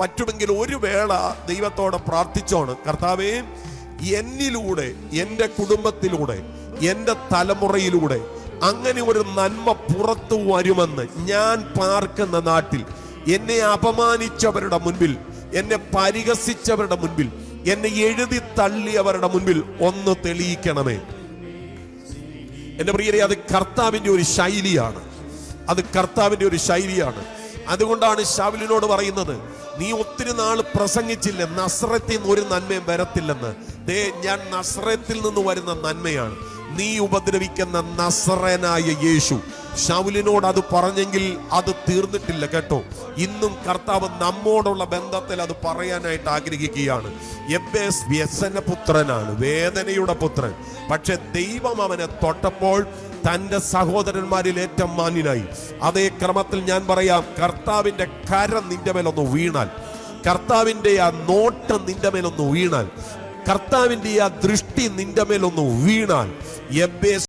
പറ്റുമെങ്കിൽ ഒരു വേള ദൈവത്തോട് പ്രാർത്ഥിച്ചോണ്, കർത്താവേ, എന്നിലൂടെ, എൻ്റെ കുടുംബത്തിലൂടെ, എൻ്റെ തലമുറയിലൂടെ അങ്ങനെ ഒരു നന്മ പുറത്തു വരുമെന്ന് ഞാൻ പാർക്കുന്ന നാട്ടിൽ എന്നെ അപമാനിച്ചവരുടെ മുൻപിൽ, എന്നെ പരിഹസിച്ചവരുടെ മുൻപിൽ, എന്നെ എഴുതി തള്ളിയവരുടെ മുൻപിൽ ഒന്ന് തെളിയിക്കണമേ. എൻ്റെ പ്രിയരെ, അത് കർത്താവിൻ്റെ ഒരു ശൈലിയാണ്. അത് കർത്താവിൻ്റെ ഒരു ശൈലിയാണ്. അതുകൊണ്ടാണ് ശൗലിനോട് പറയുന്നത്, നീ ഒത്തിരി നാൾ പ്രസംഗിച്ചില്ലേ നസ്രത്തിൽ നിന്ന് ഒരു നന്മയും വരത്തില്ലെന്ന്. ഞാൻ നസ്രത്തിൽ നിന്ന് വരുന്ന നന്മയാണ്, നീ ഉപദ്രവിക്കുന്ന നസ്രനായ യേശു. ശൗലിനോട് അത് പറഞ്ഞെങ്കിൽ അത് തീർന്നിട്ടില്ല കേട്ടോ. ഇന്നും കർത്താവ് നമ്മോടുള്ള ബന്ധത്തിൽ അത് പറയാനായിട്ട് ആഗ്രഹിക്കുകയാണ്. യെബേസ് വ്യസനപുത്രനാണ്, വേദനയുടെ പുത്രൻ. പക്ഷെ ദൈവം അവനെ തൊട്ടപ്പോൾ തൻ്റെ സഹോദരന്മാരിൽ ഏറ്റവും മാന്യനായി. അതേ ക്രമത്തിൽ ഞാൻ പറയാം, കർത്താവിൻ്റെ കരം നിന്റെ മേലൊന്ന് വീണാൽ, കർത്താവിൻ്റെ ആ നോട്ടം നിന്റെ മേലൊന്ന് വീണാൽ, കർത്താവിൻ്റെ ആ ദൃഷ്ടി നിന്റെ മേലൊന്ന് വീണാൽ, യെബേസ്